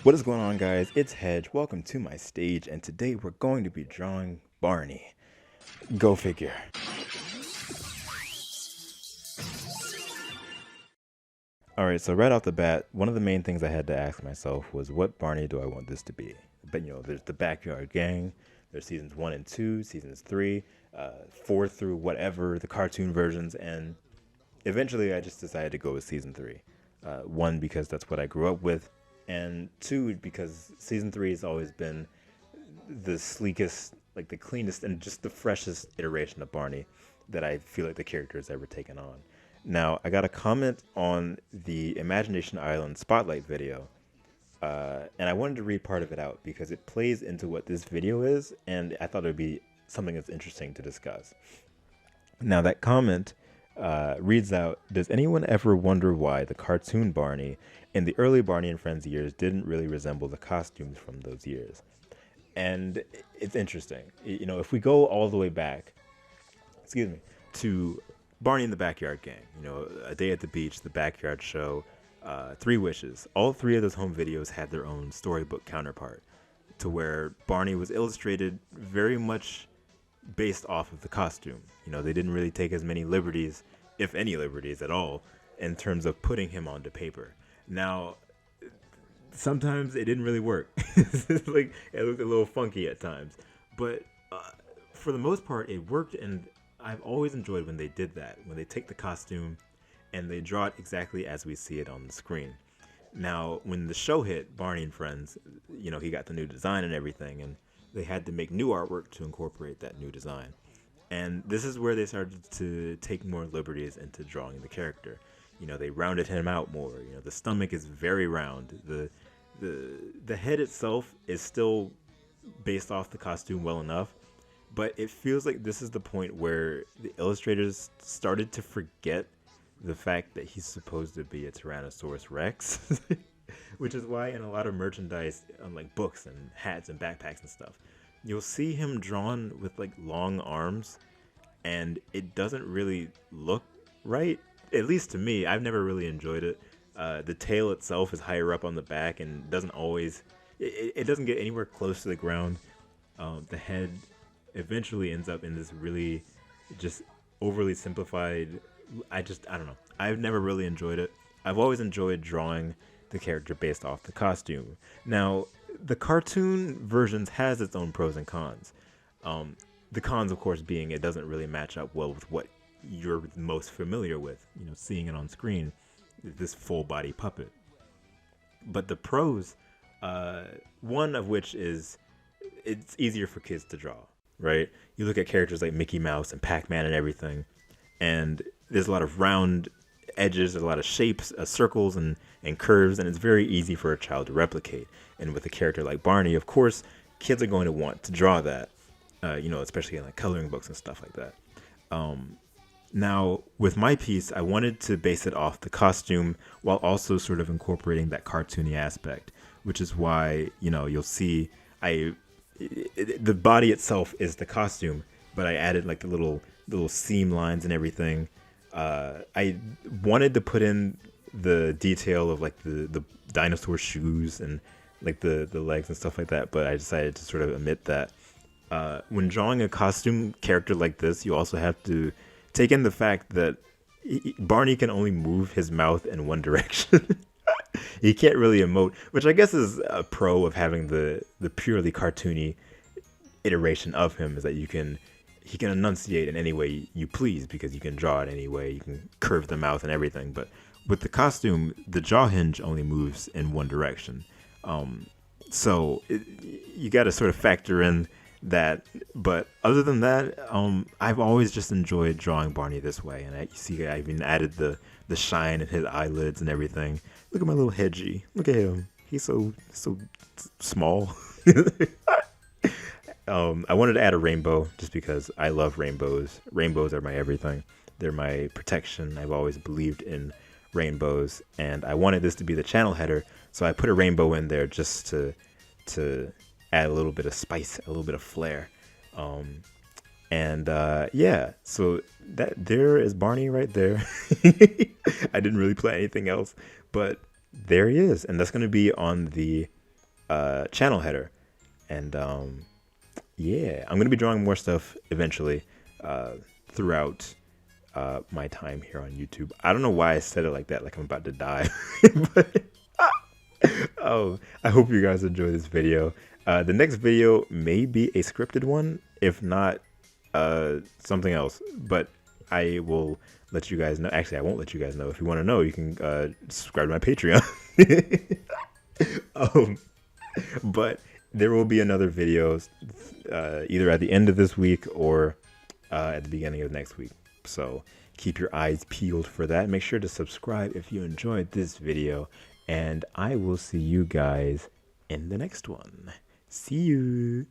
What is going on, guys? It's Hedge. Welcome to my stage, and today we're going to be drawing Barney. Go figure. Alright, so right off the bat, one of the main things I had to ask myself was what Barney do I want this to be? But there's the Backyard Gang, there's seasons 1 and 2, seasons 3, 4 through whatever, the cartoon versions, and eventually I just decided to go with season 3. One, because that's what I grew up with, and two, because season 3 has always been the sleekest, like the cleanest, and just the freshest iteration of Barney that I feel like the character has ever taken on. Now, I got a comment on the Imagination Island Spotlight video, and I wanted to read part of it out because it plays into what this video is, and I thought it would be something that's interesting to discuss. Now, that comment reads out, does anyone ever wonder why the cartoon Barney in the early Barney and Friends years didn't really resemble the costumes from those years? And it's interesting. If we go all the way back, to Barney and the Backyard Gang, A Day at the Beach, The Backyard Show, Three Wishes, all three of those home videos had their own storybook counterpart to where Barney was illustrated very much based off of the costume. They didn't really take as many liberties, if any liberties at all, in terms of putting him onto paper. Now, sometimes it didn't really work. Like, it looked a little funky at times, but for the most part, it worked. And I've always enjoyed when they did that, when they take the costume and they draw it exactly as we see it on the screen. Now, when the show hit, Barney and Friends, he got the new design and everything, and they had to make new artwork to incorporate that new design. And this is where they started to take more liberties into drawing the character. They rounded him out more. The stomach is very round. The head itself is still based off the costume well enough, but it feels like this is the point where the illustrators started to forget the fact that he's supposed to be a Tyrannosaurus Rex, which is why in a lot of merchandise, like books and hats and backpacks and stuff, you'll see him drawn with like long arms, and it doesn't really look right. At least to me, I've never really enjoyed it. The tail itself is higher up on the back and doesn't always, it doesn't get anywhere close to the ground. The head eventually ends up in this really just overly simplified. I don't know. I've never really enjoyed it. I've always enjoyed drawing the character based off the costume. Now, the cartoon versions has its own pros and cons. The cons, of course, being it doesn't really match up well with what you're most familiar with, seeing it on screen, this full body puppet. But the pros, one of which is it's easier for kids to draw, right? You look at characters like Mickey Mouse and Pac-Man and everything, and there's a lot of round edges, there's a lot of shapes, circles and curves, and it's very easy for a child to replicate. And with a character like Barney, of course, kids are going to want to draw that, especially in like coloring books and stuff like that. Now, with my piece, I wanted to base it off the costume while also sort of incorporating that cartoony aspect, which is why, you'll see the body itself is the costume, but I added like the little seam lines and everything. I wanted to put in the detail of like the dinosaur shoes and like the legs and stuff like that, but I decided to sort of omit that. When drawing a costume character like this, you also have to take in the fact that Barney can only move his mouth in one direction. He can't really emote, which I guess is a pro of having the purely cartoony iteration of him, is that he can enunciate in any way you please because you can draw it any way. You can curve the mouth and everything. But with the costume, the jaw hinge only moves in one direction. So you got to sort of factor in that. But other than that, I've always just enjoyed drawing Barney this way. And you see, I even added the shine in his eyelids and everything. Look at my little Hedgey. Look at him. He's so small. I wanted to add a rainbow just because I love rainbows. Rainbows are my everything. They're my protection. I've always believed in rainbows, and I wanted this to be the channel header, so I put a rainbow in there just to add a little bit of spice, a little bit of flair. Yeah, so that there is Barney right there. I didn't really play anything else, but there he is, and that's going to be on the channel header. And yeah, I'm gonna be drawing more stuff eventually throughout my time here on YouTube. I don't know why I said it like that, like I'm about to die. But oh, I hope you guys enjoy this video. The next video may be a scripted one, if not something else. But I will let you guys know. Actually, I won't let you guys know. If you want to know, you can subscribe to my Patreon. But there will be another video either at the end of this week or at the beginning of next week. So keep your eyes peeled for that. Make sure to subscribe if you enjoyed this video. And I will see you guys in the next one. See you.